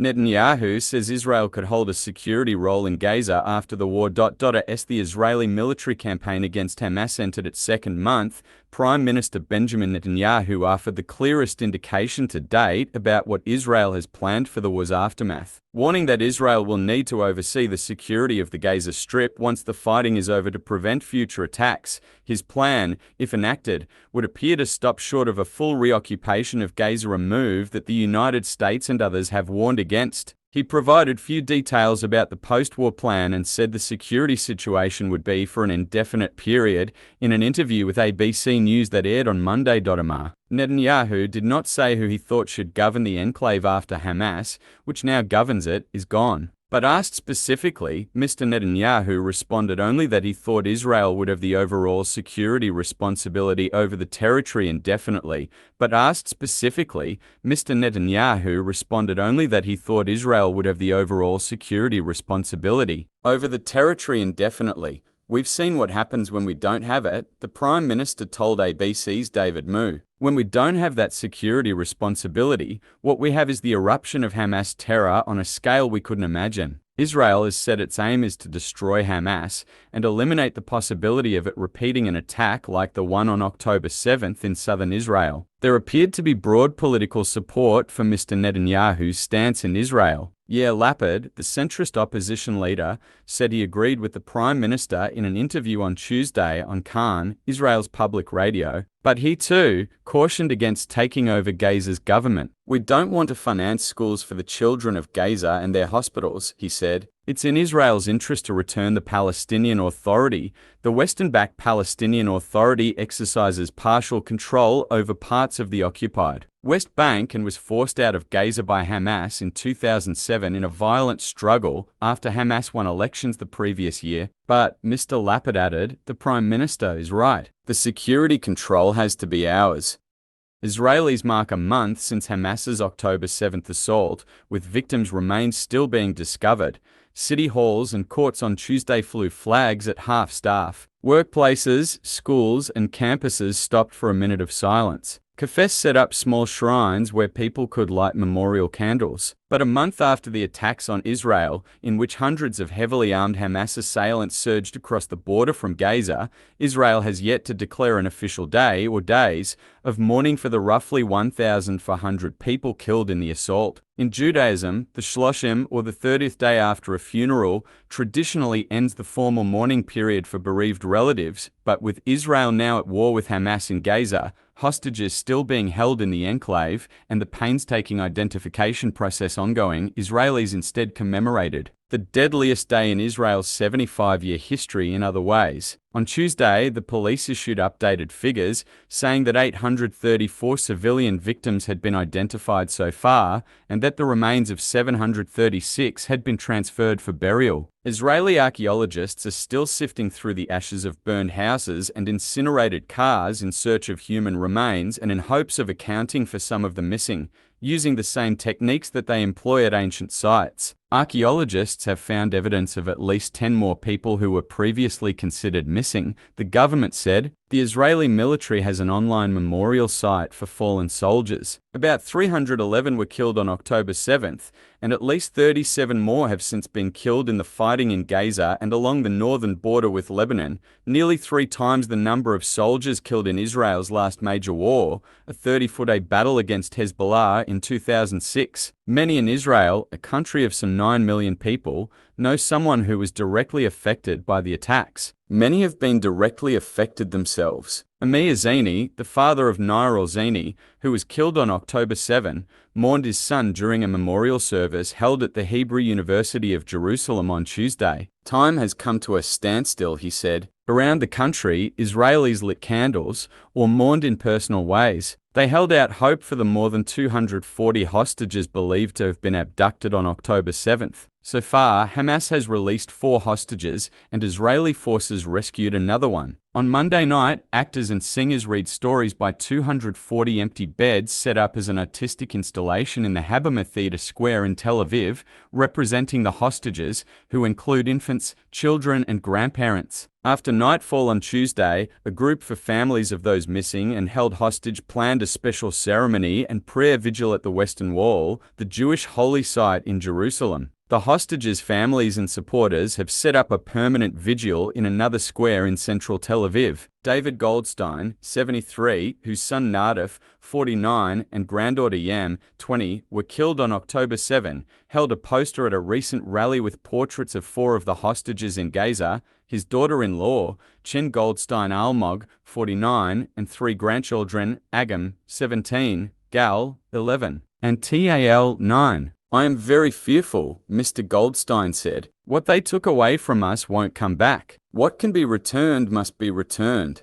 Netanyahu says Israel could hold a security role in Gaza after the war. As the Israeli military campaign against Hamas entered its second month, Prime Minister Benjamin Netanyahu offered the clearest indication to date about what Israel has planned for the war's aftermath, warning that Israel will need to oversee the security of the Gaza Strip once the fighting is over to prevent future attacks. His plan, if enacted, would appear to stop short of a full reoccupation of Gaza, a move that the United States and others have warned against. He provided few details about the post-war plan and said the security situation would be for an indefinite period in an interview with ABC News that aired on Monday. Netanyahu did not say who he thought should govern the enclave after Hamas, which now governs it, is gone. But asked specifically, Mr. Netanyahu responded only that he thought Israel would have the overall security responsibility over the territory indefinitely. But asked specifically, Mr. Netanyahu responded only that he thought Israel would have the overall security responsibility over the territory indefinitely. We've seen what happens when we don't have it, the Prime Minister told ABC's David Moo. When we don't have that security responsibility, what we have is the eruption of Hamas terror on a scale we couldn't imagine. Israel has said its aim is to destroy Hamas and eliminate the possibility of it repeating an attack like the one on October 7th in southern Israel. There appeared to be broad political support for Mr. Netanyahu's stance in Israel. Yair Lapid, the centrist opposition leader, said he agreed with the Prime Minister in an interview on Tuesday on Khan, Israel's public radio, but he too cautioned against taking over Gaza's government. "We don't want to finance schools for the children of Gaza and their hospitals," he said. "It's in Israel's interest to return the Palestinian Authority. The Western-backed Palestinian Authority exercises partial control over parts of the occupied West Bank and was forced out of Gaza by Hamas in 2007 in a violent struggle after Hamas won elections the previous year." But, Mr. Lapid added, the Prime Minister is right. The security control has to be ours. Israelis mark a month since Hamas's October 7th assault, with victims' remains still being discovered. City halls and courts on Tuesday flew flags at half-staff. Workplaces, schools, and campuses stopped for a minute of silence. Cafes set up small shrines where people could light memorial candles. But a month after the attacks on Israel, in which hundreds of heavily armed Hamas assailants surged across the border from Gaza, Israel has yet to declare an official day or days of mourning for the roughly 1,400 people killed in the assault. In Judaism, the Shloshim, or the 30th day after a funeral, traditionally ends the formal mourning period for bereaved relatives, but with Israel now at war with Hamas in Gaza, hostages still being held in the enclave, and the painstaking identification process ongoing, Israelis instead commemorated the deadliest day in Israel's 75-year history in other ways. On Tuesday, the police issued updated figures, saying that 834 civilian victims had been identified so far, and that the remains of 736 had been transferred for burial. Israeli archaeologists are still sifting through the ashes of burned houses and incinerated cars in search of human remains and in hopes of accounting for some of the missing, using the same techniques that they employ at ancient sites. Archaeologists have found evidence of at least 10 more people who were previously considered missing, the government said. The Israeli military has an online memorial site for fallen soldiers. About 311 were killed on October 7th, and at least 37 more have since been killed in the fighting in Gaza and along the northern border with Lebanon, nearly 3 times the number of soldiers killed in Israel's last major war, a 30-day battle against Hezbollah in 2006. Many in Israel, a country of some 9 million people, know someone who was directly affected by the attacks. Many have been directly affected themselves. Amir Zini, the father of Nair al-Zini, who was killed on October 7, mourned his son during a memorial service held at the Hebrew University of Jerusalem on Tuesday. "Time has come to a standstill," he said. Around the country, Israelis lit candles or mourned in personal ways. They held out hope for the more than 240 hostages believed to have been abducted on October 7th. So far, Hamas has released 4 hostages, and Israeli forces rescued another one. On Monday night, actors and singers read stories by 240 empty beds set up as an artistic installation in the Habima Theatre Square in Tel Aviv, representing the hostages, who include infants, children, and grandparents. After nightfall on Tuesday, a group for families of those missing and held hostage planned a special ceremony and prayer vigil at the Western Wall, the Jewish holy site in Jerusalem. The hostages' families and supporters have set up a permanent vigil in another square in central Tel Aviv. David Goldstein, 73, whose son Nardif, 49, and granddaughter Yam, 20, were killed on October 7, held a poster at a recent rally with portraits of 4 of the hostages in Gaza, his daughter-in-law, Chen Goldstein Almog, 49, and 3 grandchildren, Agam, 17, Gal, 11, and Tal, 9. "I am very fearful," Mr. Goldstein said. "What they took away from us won't come back. What can be returned must be returned."